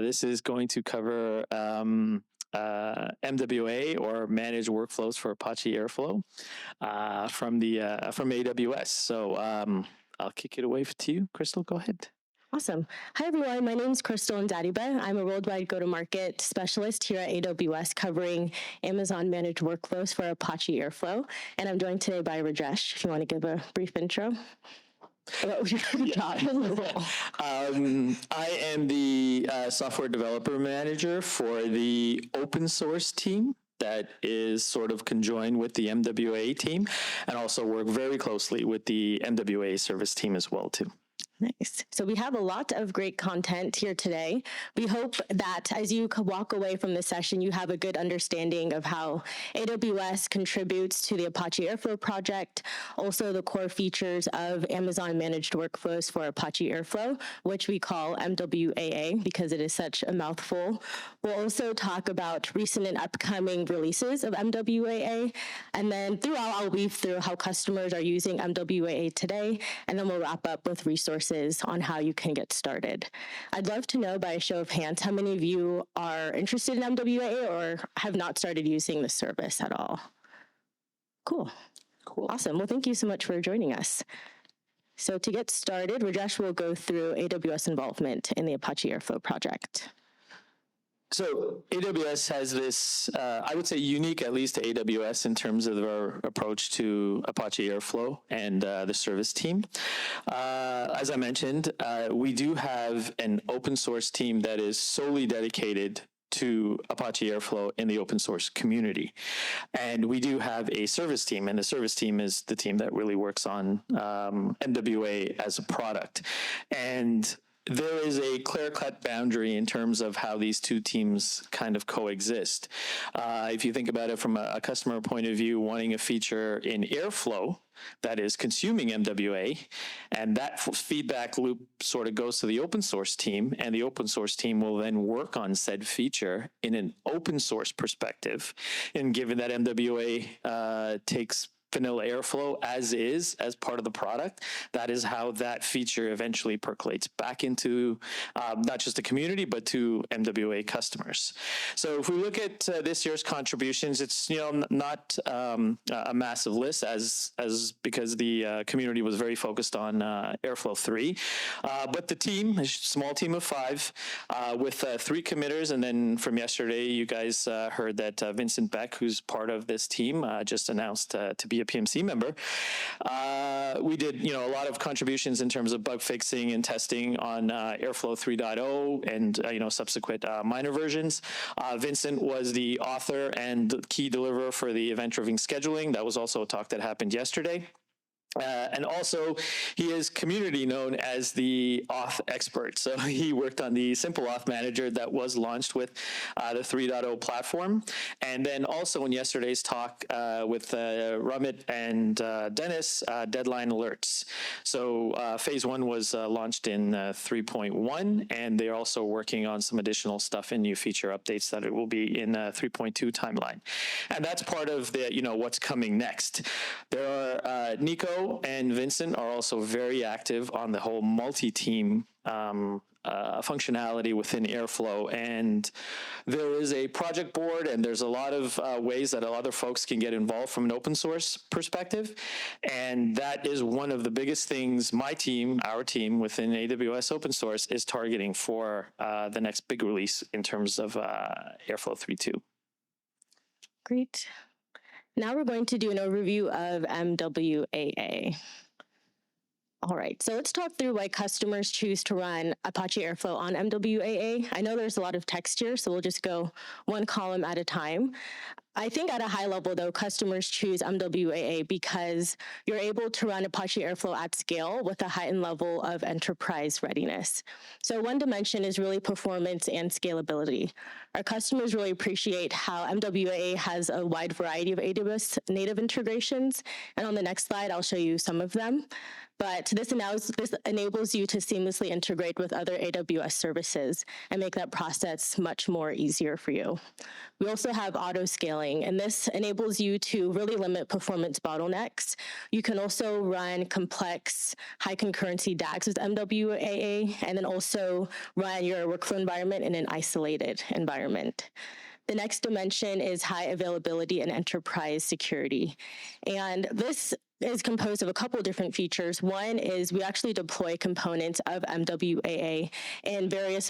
This is going to cover MWA, or Managed Workflows for Apache Airflow, from AWS. So I'll kick it away to you, Krystal. Go ahead. Awesome. Hi, everyone. My name is Krystal Nzeadibe. I'm a worldwide go-to-market specialist here at AWS, covering Amazon Managed Workflows for Apache Airflow. And I'm joined today by Rajesh, if you want to give a brief intro. About your job and the role. I am the software developer manager for the open source team that is sort of conjoined with the MWAA team, and also work very closely with the MWAA service team as well, too. Nice. So we have a lot of great content here today. We hope that as you walk away from this session, you have a good understanding of how AWS contributes to the Apache Airflow project, also the core features of Amazon Managed Workflows for Apache Airflow, which we call MWAA because it is such a mouthful. We'll also talk about recent and upcoming releases of MWAA, and then throughout I'll weave through how customers are using MWAA today, and then we'll wrap up with resources on how you can get started. I'd love to know by a show of hands how many of you are interested in MWAA or have not started using the service at all. Cool. Awesome. Well, thank you so much for joining us. So to get started, Rajesh will go through AWS involvement in the Apache Airflow project. So AWS has this, I would say, unique, at least to AWS, in terms of our approach to Apache Airflow and the service team. As I mentioned, we do have an open source team that is solely dedicated to Apache Airflow in the open source community. And we do have a service team, and the service team is the team that really works on MWA as a product. And there is a clear-cut boundary in terms of how these two teams kind of coexist. If you think about it from a customer point of view, wanting a feature in Airflow that is consuming MWA, and that feedback loop sort of goes to the open source team, and the open source team will then work on said feature in an open source perspective. And given that MWA takes vanilla Airflow as part of the product, that is how that feature eventually percolates back into not just the community, but to MWA customers. So if we look at this year's contributions, it's not a massive list as because the community was very focused on Airflow 3, but the team, a small team of 5, with 3 committers, and then from yesterday, you guys heard that Vincent Beck, who's part of this team, just announced to be a PMC member. We did, a lot of contributions in terms of bug fixing and testing on Airflow 3.0 and, subsequent minor versions. Vincent was the author and key deliverer for the event-driven scheduling. That was also a talk that happened yesterday. And also, he is community known as the auth expert. So he worked on the Simple Auth Manager that was launched with the 3.0 platform. And then also in yesterday's talk with Ramit and Dennis, deadline alerts. So phase 1 was launched in 3.1, and they're also working on some additional stuff in new feature updates that it will be in 3.2 timeline. And that's part of the, what's coming next. There are Nico and Vincent are also very active on the whole multi-team functionality within Airflow, and there is a project board, and there's a lot of ways that other folks can get involved from an open source perspective, and that is one of the biggest things our team within AWS open source is targeting for the next big release in terms of Airflow 3.2. Great. Now we're going to do an overview of MWAA. All right, so let's talk through why customers choose to run Apache Airflow on MWAA. I know there's a lot of text here, so we'll just go one column at a time. I think at a high level, though, customers choose MWAA because you're able to run Apache Airflow at scale with a heightened level of enterprise readiness. So one dimension is really performance and scalability. Our customers really appreciate how MWAA has a wide variety of AWS native integrations. And on the next slide, I'll show you some of them. But this enables you to seamlessly integrate with other AWS services and make that process much more easier for you. We also have auto scaling scaling, and this enables you to really limit performance bottlenecks. You can also run complex high concurrency DAGs with MWAA, and then also run your workflow environment in an isolated environment. The next dimension is high availability and enterprise security. And this is composed of a couple of different features. One is we actually deploy components of MWAA in various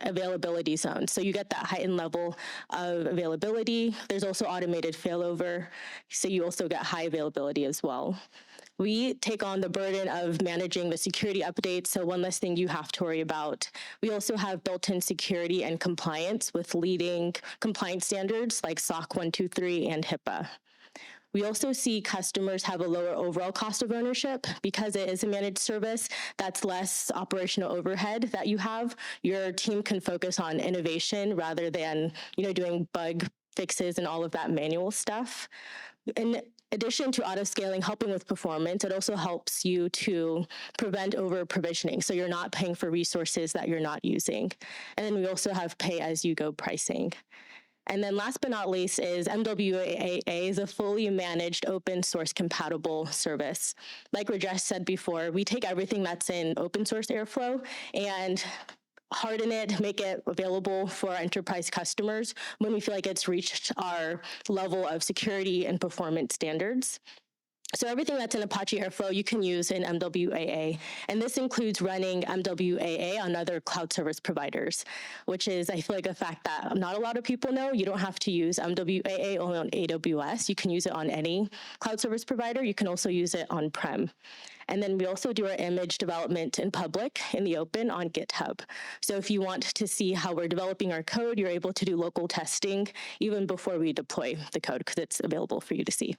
availability zones. So you get that heightened level of availability. There's also automated failover, so you also get high availability as well. We take on the burden of managing the security updates, so one less thing you have to worry about. We also have built-in security and compliance with leading compliance standards like SOC 123 and HIPAA. We also see customers have a lower overall cost of ownership because it is a managed service. That's less operational overhead that you have. Your team can focus on innovation rather than, doing bug fixes and all of that manual stuff. In addition to auto-scaling, helping with performance, it also helps you to prevent over-provisioning, so you're not paying for resources that you're not using. And then we also have pay-as-you-go pricing. And then last but not least is MWAA is a fully managed open source compatible service. Like Rajesh said before, we take everything that's in open source Airflow and harden it, make it available for our enterprise customers when we feel like it's reached our level of security and performance standards. So everything that's in Apache Airflow, you can use in MWAA. And this includes running MWAA on other cloud service providers, which is, I feel like, a fact that not a lot of people know. You don't have to use MWAA only on AWS. You can use it on any cloud service provider. You can also use it on-prem. And then we also do our image development in public, in the open, on GitHub. So if you want to see how we're developing our code, you're able to do local testing even before we deploy the code because it's available for you to see.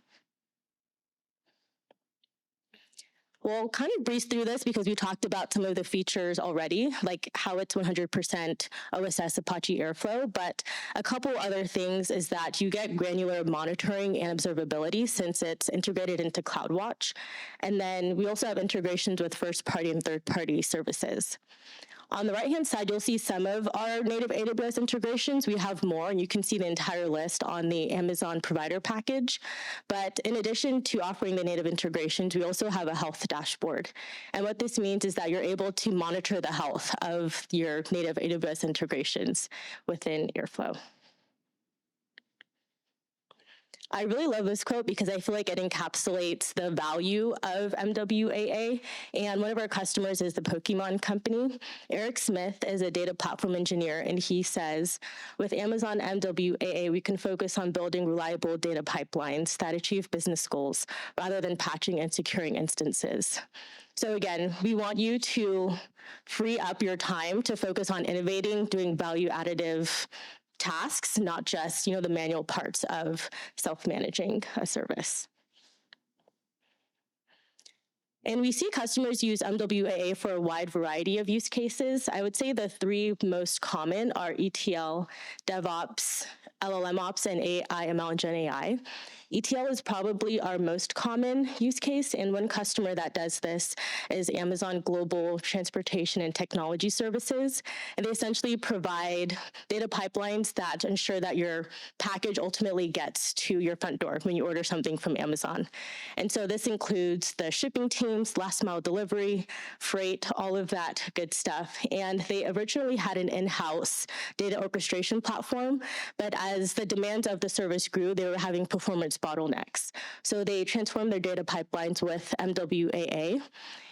We'll kind of breeze through this because we talked about some of the features already, like how it's 100% OSS Apache Airflow, but a couple other things is that you get granular monitoring and observability since it's integrated into CloudWatch. And then we also have integrations with first-party and third-party services. On the right-hand side, you'll see some of our native AWS integrations. We have more, and you can see the entire list on the Amazon provider package. But in addition to offering the native integrations, we also have a health dashboard. And what this means is that you're able to monitor the health of your native AWS integrations within Airflow. I really love this quote because I feel like it encapsulates the value of MWAA. And one of our customers is the Pokemon company. Eric Smith is a data platform engineer, and he says, with Amazon MWAA, we can focus on building reliable data pipelines that achieve business goals rather than patching and securing instances. So again, we want you to free up your time to focus on innovating, doing value additive tasks, not just, the manual parts of self-managing a service. And we see customers use MWAA for a wide variety of use cases. I would say the three most common are ETL, DevOps, LLM Ops, and AI, ML, and Gen AI. ETL is probably our most common use case, and one customer that does this is Amazon Global Transportation and Technology Services. And they essentially provide data pipelines that ensure that your package ultimately gets to your front door when you order something from Amazon. And so this includes the shipping teams, last mile delivery, freight, all of that good stuff. And they originally had an in-house data orchestration platform, but as the demands of the service grew, they were having performance bottlenecks. So they transformed their data pipelines with MWAA.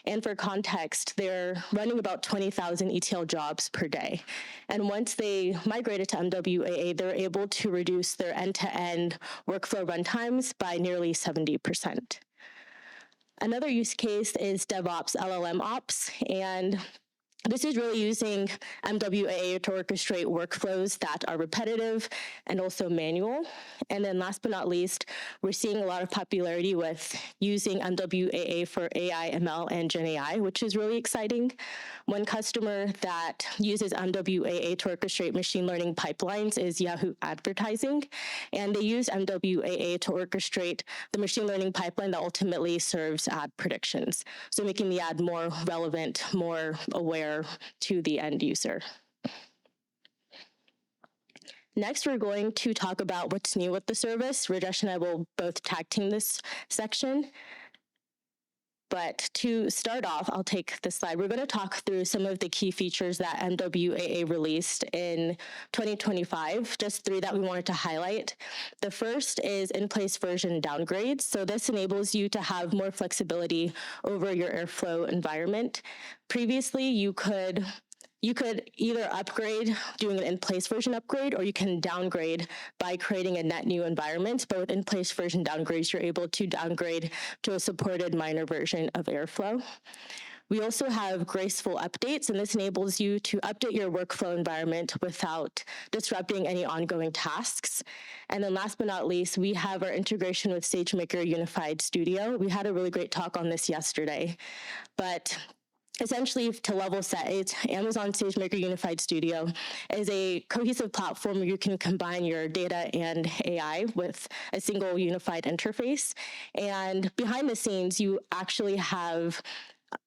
And for context, they're running about 20,000 ETL jobs per day. And once they migrated to MWAA, they're able to reduce their end-to-end workflow runtimes by nearly 70%. Another use case is DevOps LLM Ops, and this is really using MWAA to orchestrate workflows that are repetitive and also manual. And then last but not least, we're seeing a lot of popularity with using MWAA for AI, ML, and Gen AI, which is really exciting. One customer that uses MWAA to orchestrate machine learning pipelines is Yahoo Advertising, and they use MWAA to orchestrate the machine learning pipeline that ultimately serves ad predictions, so making the ad more relevant, more aware to the end user. Next, we're going to talk about what's new with the service. Rajesh and I will both tag team this section. But to start off, I'll take this slide. We're going to talk through some of the key features that MWAA released in 2025, just three that we wanted to highlight. The first is in-place version downgrades. So this enables you to have more flexibility over your Airflow environment. Previously, you could either upgrade, doing an in-place version upgrade, or you can downgrade by creating a net new environment. But with in-place version downgrades, you're able to downgrade to a supported minor version of Airflow. We also have graceful updates, and this enables you to update your workflow environment without disrupting any ongoing tasks. And then last but not least, we have our integration with SageMaker Unified Studio. We had a really great talk on this yesterday, but essentially, to level set, Amazon SageMaker Unified Studio is a cohesive platform where you can combine your data and AI with a single unified interface. And behind the scenes, you actually have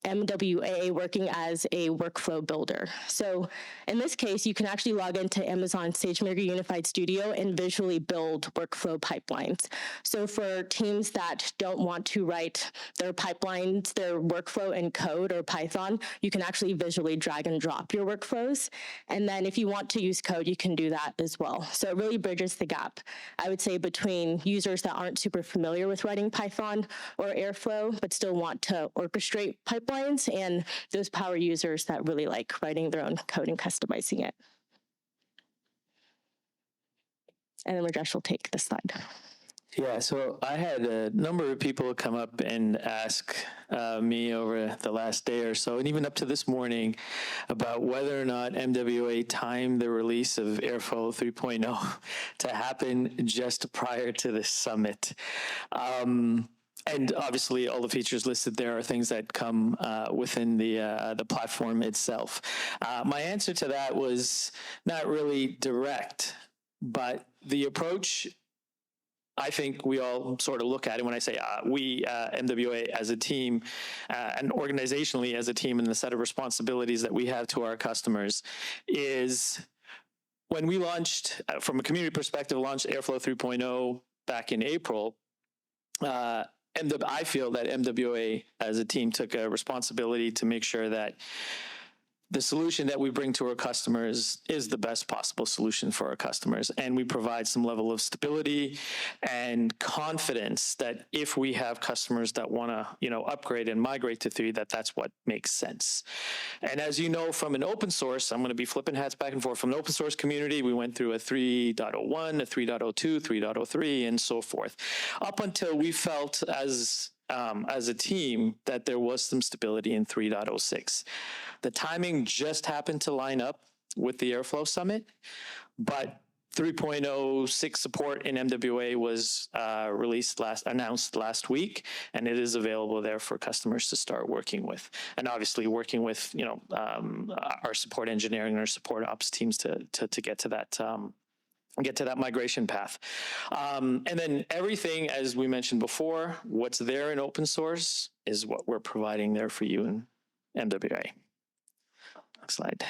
MWAA working as a workflow builder. So in this case, you can actually log into Amazon SageMaker Unified Studio and visually build workflow pipelines. So for teams that don't want to write their pipelines, their workflow in code or Python, you can actually visually drag and drop your workflows. And then if you want to use code, you can do that as well. So it really bridges the gap, I would say, between users that aren't super familiar with writing Python or Airflow, but still want to orchestrate pipelines, and those power users that really like writing their own code and customizing it. And then Rajesh will take this slide. Yeah, so I had a number of people come up and ask me over the last day or so, and even up to this morning, about whether or not MWA timed the release of Airflow 3.0 to happen just prior to the summit. And obviously, all the features listed there are things that come within the platform itself. My answer to that was not really direct, but the approach I think we all sort of look at it when I say we, MWA as a team and organizationally as a team, and the set of responsibilities that we have to our customers is when we launched, from a community perspective, launched Airflow 3.0 back in April. I feel that MWA as a team took a responsibility to make sure that the solution that we bring to our customers is the best possible solution for our customers. And we provide some level of stability and confidence that if we have customers that want to, upgrade and migrate to 3, that's what makes sense. And as you know, from an open source, I'm going to be flipping hats back and forth. From an open source community, we went through a 3.01, a 3.02, 3.03, and so forth, up until we felt as a team that there was some stability in 3.06. The timing just happened to line up with the Airflow Summit, but 3.06 support in MWA was announced last week, and it is available there for customers to start working with. And obviously working with our support engineering and our support ops teams to get to that migration path. And then everything, as we mentioned before, what's there in open source is what we're providing there for you in MWA. Next slide.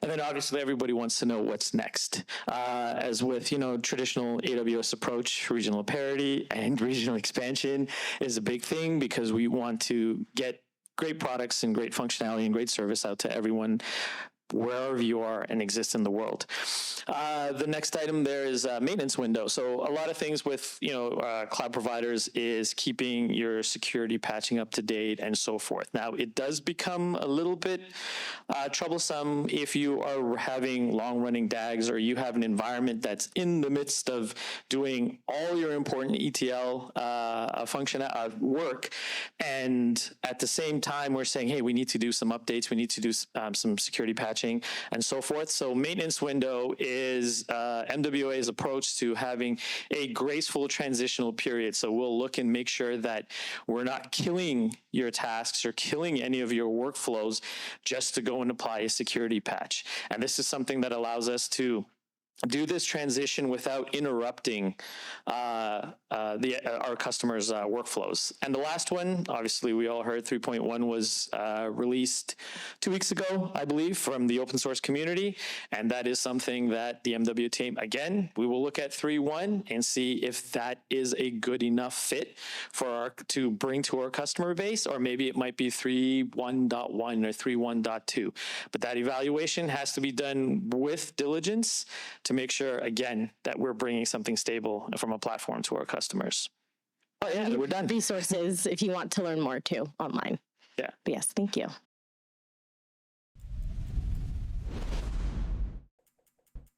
And then obviously everybody wants to know what's next. As with, traditional AWS approach, regional parity and regional expansion is a big thing because we want to get great products and great functionality and great service out to everyone wherever you are and exist in the world. The next item there is maintenance window. So a lot of things with cloud providers is keeping your security patching up to date and so forth. Now it does become a little bit troublesome if you are having long-running DAGs or you have an environment that's in the midst of doing all your important ETL function work, and at the same time we're saying, hey, we need to do some updates, we need to do some security patching and so forth. So maintenance window is MWA's approach to having a graceful transitional period. So we'll look and make sure that we're not killing your tasks or killing any of your workflows just to go and apply a security patch. And this is something that allows us to do this transition without interrupting our customers' workflows. And the last one, obviously, we all heard 3.1 was released 2 weeks ago, I believe, from the open source community. And that is something that the MW team, again, we will look at 3.1 and see if that is a good enough fit to bring to our customer base, or maybe it might be 3.1.1 or 3.1.2. But that evaluation has to be done with diligence to make sure, again, that we're bringing something stable from a platform to our customers. Oh yeah, we're done. Resources if you want to learn more too online. Yeah. But yes, thank you.